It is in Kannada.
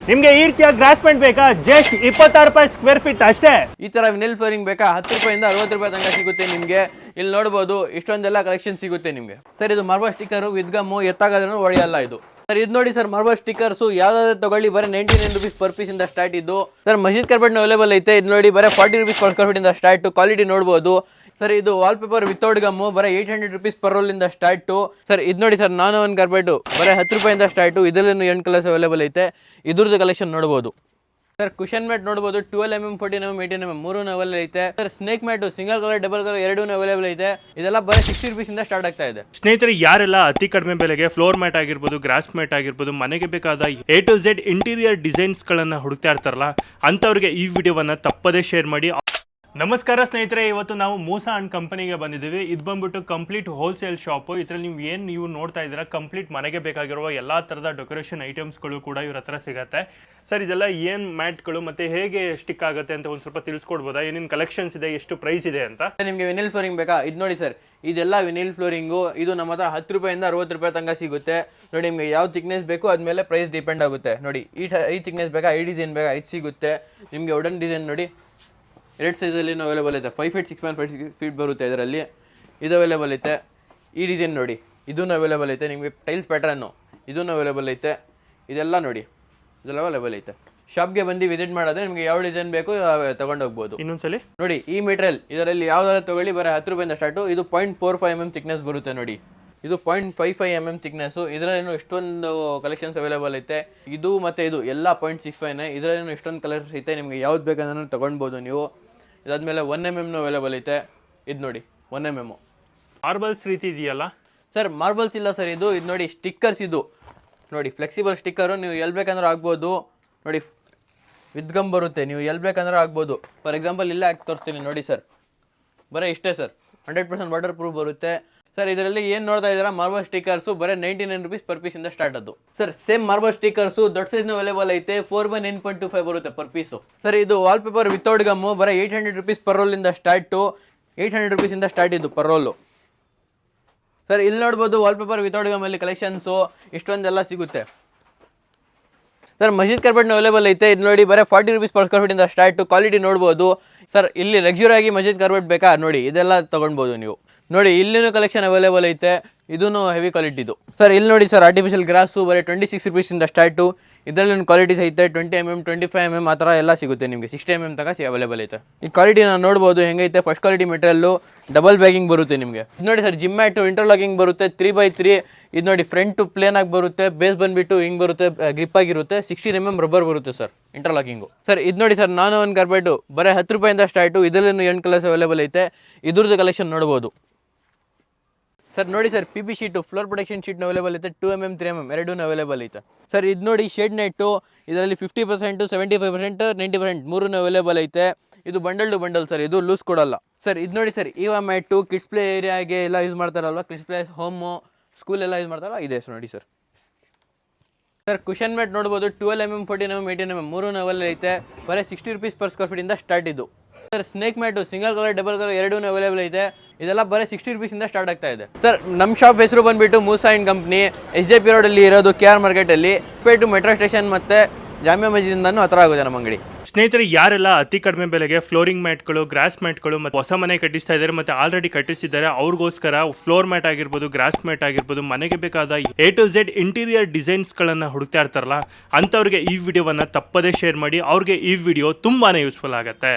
ನಿಮಗೆ ಈ ರೀತಿಯ ಗ್ರಾಸ್ ಪೇಂಟ್ ಬೇಕಾ ಜಸ್ಟ್ 26 ರೂಪಾಯಿ ಸ್ಕ್ವೇರ್ ಫೀಟ್ ಅಷ್ಟೇ. ಈ ತರ ವಿನಿಲ್ ಫ್ಲೋರಿಂಗ್ ಬೇಕಾ 10 ರೂಪಾಯಿಂದ 60 ರೂಪಾಯಿ ತನಕ ಸಿಗುತ್ತೆ ನಿಮಗೆ. ಇಲ್ಲಿ ನೋಡಬಹುದು ಇಷ್ಟೊಂದೆಲ್ಲ ಕಲೆಕ್ಷನ್ ಸಿಗುತ್ತೆ ನಿಮಗೆ. ಸರ್ ಇದು ಮಾರ್ಬಲ್ ಸ್ಟಿಕ್ಕರ್ ವಿತ್ ಗಮ್ ಎತ್ತಾಗಾದ್ರೂ ಹೊಡೆಯಲ್ಲ ಇದು. ಸರ್ ಇದು ನೋಡಿ ಸರ್ ಮಾರ್ಬಲ್ ಸ್ಟಿಕ್ಕರ್ಸ್ ಯಾವ್ದಾದ್ರು ತಗೊಳ್ಳಿ ಬರೀ 99 ರೂಪೀಸ್ ಪರ್ ಪೀಸ್ ಇಂದ ಸ್ಟಾರ್ಟ್ ಇದ್ದು. ಸರ್ ಮಸ್ಜಿದ್ ಕಾರ್ಪೆಟ್ ಅವೈಲೇಬಲ್ ಐತೆ. ಇದು ನೋಡಿ ಬರೀ 40 ರೂಪೀಸ್ ಪರ್ ಸ್ಕ್ವೇರ್ ಫೀಟ್ ಇಂದ ಸ್ಟಾರ್ಟ್. ಕ್ವಾಲಿಟಿ ನೋಡಬಹುದು. ಸರ್ ಇದು ವಾಲ್ ಪೇಪರ್ ವಿತೌಟ್ ಗಮ್ಮು ಬರೀ 800 ರೂಪೀಸ್ ಪರ್ ರೋಲ್ ಇಂದ ಸ್ಟಾರ್ಟ್. ಸರ್ ಇದು ನೋಡಿ ಸರ್ ನಾನು ಒಂದು ಕಾರ್ಪೆಟ್ ಬರೀ 10 ರೂಪಾಯಿಂದ ಸ್ಟಾರ್ಟ್. ಇದರಲ್ಲೂ 8 ಕಲರ್ಸ್ ಅವೈಲೇಬಲ್ ಐತೆ. ಇದ್ರದ್ದು ಕಲೆಕ್ಷನ್ ನೋಡಬಹುದು. ಸರ್ ಕುಷನ್ ಮ್ಯಾಟ್ ನೋಡಬಹುದು 12mm 14mm 18mm ಮೂರೂ ಅವೈಲೇಬಲ್ ಐತೆ. Sir snake mat single colour double colour ಎರಡೂ ಅವೈಲೇಬಲ್ ಐತೆ. ಇದೆಲ್ಲ ಬರೀ 60 ರೂಪೀಸ್ ಇಂದ ಸ್ಟಾರ್ಟ್ ಆಗ್ತಾ ಇದೆ. ಸ್ನೇಹಿತರೆ, ಯಾರೆಲ್ಲ ಅತಿ ಕಡಿಮೆ ಬೆಲೆಗೆ ಫ್ಲೋರ್ ಮ್ಯಾಟ್ ಆಗಿರ್ಬೋದು, ಗ್ರಾಸ್ ಮ್ಯಾಟ್ ಆಗಿರ್ಬೋದು, ಮನೆಗೆ ಬೇಕಾದ A to Z interior designs ಗಳನ್ನ ಹುಡುಕ್ತಾ ಇರ್ತಾರಲ್ಲ ಅಂತವ್ರಿಗೆ ಈ ವಿಡಿಯೋವನ್ನ ತಪ್ಪದೇ ಶೇರ್ ಮಾಡಿ. ನಮಸ್ಕಾರ ಸ್ನೇಹಿತರೆ, ಇವತ್ತು ನಾವು ಮೂಸಾ ಅಂಡ್ ಕಂಪನಿಗೆ ಬಂದಿದ್ದೀವಿ. ಇದು ಬಂದ್ಬಿಟ್ಟು ಕಂಪ್ಲೀಟ್ ಹೋಲ್ಸೇಲ್ ಶಾಪು. ಇದರಲ್ಲಿ ನೀವು ನೋಡ್ತಾ ಇದ್ದೀರಾ ಕಂಪ್ಲೀಟ್ ಮನೆಗೆ ಬೇಕಾಗಿರುವ ಎಲ್ಲ ಥರದ ಡೆಕೋರೇಷನ್ ಐಟಮ್ಸ್ಗಳು ಕೂಡ ಇವ್ರ ಹತ್ರ ಸಿಗುತ್ತೆ. ಸರ್ ಇದೆಲ್ಲ ಏನು ಮ್ಯಾಟ್ಗಳು ಮತ್ತು ಹೇಗೆ ಸ್ಟಿಕ್ ಆಗುತ್ತೆ ಅಂತ ಒಂದು ಸ್ವಲ್ಪ ತಿಳಿಸ್ಕೊಡ್ಬೋದಾ? ಏನೇನು ಕಲೆಕ್ಷನ್ಸ್ ಇದೆ, ಎಷ್ಟು ಪ್ರೈಸ್ ಇದೆ ಅಂತ? ನಿಮಗೆ ವಿನಿಲ್ ಫ್ಲೋರಿಂಗ್ ಬೇಕಾ? ಇದು ನೋಡಿ ಸರ್, ಇದೆಲ್ಲ ವಿನಿಲ್ ಫ್ಲೋರಿಂಗು. ಇದು ನಮ್ಮ ಹತ್ರ 10 ರೂಪಾಯಿಂದ 60 ರೂಪಾಯಿ ತನಕ ಸಿಗುತ್ತೆ. ನೋಡಿ ನಿಮಗೆ ಯಾವ ಥಿಕ್ನೆಸ್ ಬೇಕು ಅದ್ಮೇಲೆ ಪ್ರೈಸ್ ಡಿಪೆಂಡ್ ಆಗುತ್ತೆ. ನೋಡಿ ಈ ಥಿಕ್ನೆಸ್ ಬೇಕಾ, ಈ ಡಿಸೈನ್ ಬೇಕಾ, ಇದು ಸಿಗುತ್ತೆ ನಿಮಗೆ. ವುಡನ್ ಡಿಸೈನ್ ನೋಡಿ 2 ಸೈಜಲ್ಲಿ ಅವೈಲೇಬಲ್ ಐತೆ. 5 ಫೀಟ್ 6.5 ಫೀಟ್ ಬರುತ್ತೆ ಇದರಲ್ಲಿ. ಇದು ಅವೈಲೇಬಲ್ ಐತೆ. ಈ ಡಿಸೈನ್ ನೋಡಿ ಇದೂ ಅವೈಲೇಬಲ್ ಐತೆ. ನಿಮಗೆ ಟೈಲ್ಸ್ ಪ್ಯಾಟ್ರನ್ನು ಇದೂ ಅವೈಲೇಬಲ್ ಐತೆ. ಇದೆಲ್ಲ ನೋಡಿ ಇದೆಲ್ಲ ಅವೈಲೇಬಲ್ ಐತೆ. ಶಾಪ್ಗೆ ಬಂದು ವಿಸಿಟ್ ಮಾಡಿದ್ರೆ ನಿಮಗೆ ಯಾವ ಡಿಸೈನ್ ಬೇಕು ತಗೊಂಡೋಗ್ಬೋದು. ಇನ್ನೊಂದ್ಸಲಿ ನೋಡಿ ಈ ಮೆಟೀರಿಯಲ್ ಇದರಲ್ಲಿ ಯಾವ್ದಾದ್ರು ತಗೊಳ್ಳಿ ಬರೀ 10 ರೂಪಾಯಿಂದ ಸ್ಟಾರ್ಟು. ಇದು 0.45mm ಥಿಕ್ನೆಸ್ ಬರುತ್ತೆ ನೋಡಿ. ಇದು 0.55mm ಥಿಕ್ನೆಸ್ಸು. ಇದರಲ್ಲೇನು ಎಷ್ಟೊಂದು ಕಲೆಕ್ಷನ್ಸ್ ಅವೈಲೇಬಲ್ ಐತೆ. ಇದು ಮತ್ತು ಇದು ಎಲ್ಲ 0.65ನೇ. ಇದರಲ್ಲೇನು ಎಷ್ಟೊಂದು ಕಲರ್ಸ್ ಐತೆ. ನಿಮಗೆ ಯಾವ್ದು ಬೇಕಂದ್ರೂ ತೊಗೊಳ್ಬೋದು ನೀವು. ಇದಾದ್ಮೇಲೆ 1mm ಅವೈಲೇಬಲ್ ಐತೆ. ಇದು ನೋಡಿ 1mm ಮಾರ್ಬಲ್ಸ್ ರೀತಿ ಇದೆಯಲ್ಲ ಸರ್. ಮಾರ್ಬಲ್ಸ್ ಇಲ್ಲ ಸರ್, ಇದು ನೋಡಿ ಸ್ಟಿಕ್ಕರ್ಸ್. ಇದು ನೋಡಿ ಫ್ಲೆಕ್ಸಿಬಲ್ ಸ್ಟಿಕ್ಕರು. ನೀವು ಎಲ್ಲಿ ಬೇಕಂದ್ರೆ ಆಗ್ಬೋದು. ನೋಡಿ ವಿತ್ ಗಮ್ ಬರುತ್ತೆ. ನೀವು ಎಲ್ಲಿ ಬೇಕಂದ್ರೆ ಆಗ್ಬೋದು. ಫಾರ್ ಎಕ್ಸಾಂಪಲ್ ಇಲ್ಲೇ ಹಾಕಿ ತೋರಿಸ್ತೀನಿ ನೋಡಿ ಸರ್. ಬರೀ ಇಷ್ಟೇ ಸರ್. 100% ವಾಟರ್ ಪ್ರೂಫ್ ಬರುತ್ತೆ ಸರ್. ಇದರಲ್ಲಿ ಏನು ನೋಡ್ತಾ ಇದ್ದೀರಾ ಮಾರ್ಬಲ್ ಸ್ಟಿಕ್ಕರ್ಸು ಬರೀ 99 ರೂಪೀಸ್ ಪರ್ ಪೀಸ್ ಇಂದ ಸ್ಟಾರ್ಟ್ ಅದು. ಸರ್ ಸೇಮ್ ಮಾರ್ಬಲ್ ಸ್ಟಿಕ್ಕರ್ಸು ದೊಡ್ಡ ಸೈಜ್ನ ಅವೈಲೇಬಲ್ ಐತೆ. 4x9.25 ಬರುತ್ತೆ ಪರ್ ಪೀಸು. ಸರ್ ಇದು ವಾಲ್ ಪೇಪರ್ ವಿತೌಟ್ ಗಮ್ಮು ಬರೀ 800 ರೂಪೀಸ್ ಪರ್ ರೋಲ್ ಇಂದ ಸ್ಟಾರ್ಟು. 800 ರೂಪೀಸ್ ಇಂದ ಸ್ಟಾರ್ಟ್ ಇದು ಪರ್ ರೋಲು. ಸರ್ ಇಲ್ಲಿ ನೋಡ್ಬೋದು ವಾಲ್ ಪೇಪರ್ ವಿತೌಟ್ ಗಮ್ಮಲ್ಲಿ ಕಲೆಕ್ಷನ್ಸು ಇಷ್ಟೊಂದೆಲ್ಲ ಸಿಗುತ್ತೆ. ಸರ್ ಮಸ್ಜಿದ್ ಕಾರ್ಪೆಟ್ ಅವೈಲೇಬಲ್ ಐತೆ. ಇದು ನೋಡಿ ಬರೀ 40 ರೂಪೀಸ್ ಪರ್ ಸ್ಕ್ವೇರ್ ಫೀಟ್ ಇಂದ ಸ್ಟಾರ್ಟು. ಕ್ವಾಲಿಟಿ ನೋಡ್ಬೋದು ಸರ್. ಇಲ್ಲಿ ಲಕ್ಸುರಿ ಆಗಿ ಮಸ್ಜಿದ್ ಕಾರ್ಪೆಟ್ ಬೇಕಾ ನೋಡಿ ಇದೆಲ್ಲ ತೊಗೊಳ್ಬೋದು ನೀವು. ನೋಡಿ ಇಲ್ಲಿನೂ ಕಲೆಕ್ಷನ್ ಅವೈಲೇಬಲ್ ಐತೆ. ಇದೂ ಹೆವಿ ಕ್ವಾಲಿಟಿದು. ಸರ್ ಇಲ್ಲಿ ನೋಡಿ ಸರ್ ಆರ್ಟಿಫಿಷಿಯಲ್ ಗ್ರಾಸು ಬರೀ 26 ರೂಪೀಸಿಂದ ಸ್ಟಾರ್ಟು. ಇದರಲ್ಲಿ ಕ್ವಾಲಿಟೀಸ್ ಐತೆ. 20mm 25mm ಆ ಥರ ಎಲ್ಲ ಸಿಗುತ್ತೆ ನಿಮಗೆ. 60mm ತನಕ ಅವೈಲೇಬಲ್ ಐತೆ. ಈ ಕ್ವಾಲಿಟಿ ನಾನು ನೋಡ್ಬೋದು ಹೆಂಗೈತೆ. First quality material double bagging ಬರುತ್ತೆ ನಿಮಗೆ. ಇದು ನೋಡಿ ಸರ್ ಜಿಮ್ ಮ್ಯಾಟು ಇಂಟರ್ಲಾಕಿಂಗ್ ಬರುತ್ತೆ 3x3. ಇದು ನೋಡಿ ಫ್ರಂಟು ಪ್ಲೇನ್ ಆಗಿ ಬರುತ್ತೆ. ಬೇಸ್ ಬಂದುಬಿಟ್ಟು ಹಿಂಗೆ ಬರುತ್ತೆ, ಗ್ರಿಪ್ ಆಗಿರುತ್ತೆ. 16mm ರಬ್ಬರ್ ಬರುತ್ತೆ ಸರ್ ಇಂಟರ್ಲಾಕಿಂಗು. ಸರ್ ಇದು ನೋಡಿ ಸರ್ ನಾನು ಒಂದು ಕಾರ್ಪೆಟು ಬರೀ 10 ರೂಪಾಯಿಂದ ಸ್ಟಾರ್ಟು. ಇದರಲ್ಲೂ 8 ಕಲರ್ಸ್ ಅವೈಲೇಬಲ್ ಐತೆ. ಇದ್ರದ್ದು ಕಲೆಕ್ಷನ್ ನೋಡ್ಬೋದು. ಸರ್ ನೋಡಿ sir PB sheet floor protection ಶೀಟ್ನ ಅವೈಲೇಬಲ್ ಐತೆ. 2mm 3mm ಎರಡೂ ಅವೈಲೇಬಲ್ ಐತೆ. ಸರ್ ಇದು ನೋಡಿ ಶೇಡ್ ನೆಟ್ಟು. ಇದರಲ್ಲಿ 50%, 75%, 90% ಮೂರೂ ಅವೈಲೇಬಲ್ ಐತೆ. ಇದು ಬಂಡಲ್ ಟು ಬಂಡಲ್ ಸರ್. ಇದು ಲೂಸ್ ಕೊಡಲ್ಲ ಸರ್. ಇದು ನೋಡಿ sir EVA mat kids play ಏರಿಯಾಗೆ ಎಲ್ಲ ಯೂಸ್ ಮಾಡ್ತಾರಲ್ವ. ಕಿಡ್ಸ್ ಪ್ಲೇ ಹೋಮು ಸ್ಕೂಲ್ ಎಲ್ಲ ಯೂಸ್ ಮಾಡ್ತಾರಲ್ಲ ಇದೆ ಸರ್ ನೋಡಿ ಸರ್. ಸರ್ ಕುಷನ್ ಮ್ಯಾಟ್ ನೋಡ್ಬೋದು 12mm 14mm 18mm ಮೂರೂ ಅವೈಲೇಬಲ್ ಐತೆ. ಬರೀ 60 ರೂಪೀಸ್ ಪರ್ ಸ್ಕ್ವೇರ್ ಫೀಟ್ ಇಂದ ಸ್ಟಾರ್ಟ್ ಇದು. Sir snake mat single colour double colour ಎರಡೂ ಅವೈಲೇಬಲ್ ಐತೆ. ಇದೆಲ್ಲ ಬರೀ 60 ರೂಪೀಸಿಂದ ಸ್ಟಾರ್ಟ್ ಆಗ್ತಾ ಇದೆ. ಸರ್ ನಮ್ಮ ಶಾಪ್ ಹೆಸರು ಬಂದುಬಿಟ್ಟು ಮೂಸಾ ಅಂಡ್ ಕಂಪ್ನಿ. SJP ರೋಡಲ್ಲಿ ಇರೋದು KR ಮಾರ್ಕೆಟಲ್ಲಿ. ಪೇಟು ಮೆಟ್ರೋ ಸ್ಟೇಷನ್ ಮತ್ತು ಜಾಮಿಯಾ ಮಸ್ಜಿದಿಂದನೂ ಹತ್ರ ಆಗುತ್ತೆ ನಮ್ಮ ಅಂಗಡಿ. ಸ್ನೇಹಿತರೆ, ಯಾರೆಲ್ಲ ಅತಿ ಕಡಿಮೆ ಬೆಲೆಗೆ ಫ್ಲೋರಿಂಗ್ ಮ್ಯಾಟ್ಗಳು, ಗ್ರಾಸ್ ಮ್ಯಾಟ್ಗಳು ಮತ್ತು ಹೊಸ ಮನೆ ಕಟ್ಟಿಸ್ತಾ ಇದ್ದಾರೆ ಮತ್ತು ಆಲ್ರೆಡಿ ಕಟ್ಟಿಸಿದ್ದಾರೆ ಅವ್ರಿಗೋಸ್ಕರ ಫ್ಲೋರ್ ಮ್ಯಾಟ್ ಆಗಿರ್ಬೋದು, ಗ್ರಾಸ್ ಮ್ಯಾಟ್ ಆಗಿರ್ಬೋದು, ಮನೆಗೆ ಬೇಕಾದ A to Z ಇಂಟೀರಿಯರ್ ಡಿಸೈನ್ಸ್ಗಳನ್ನು ಹುಡುಕ್ತಾ ಇರ್ತಾರಲ್ಲ ಅಂಥವ್ರಿಗೆ ಈ ವಿಡಿಯೋವನ್ನು ತಪ್ಪದೇ ಶೇರ್ ಮಾಡಿ. ಅವ್ರಿಗೆ ಈ ವಿಡಿಯೋ ತುಂಬಾ ಯೂಸ್ಫುಲ್ ಆಗುತ್ತೆ.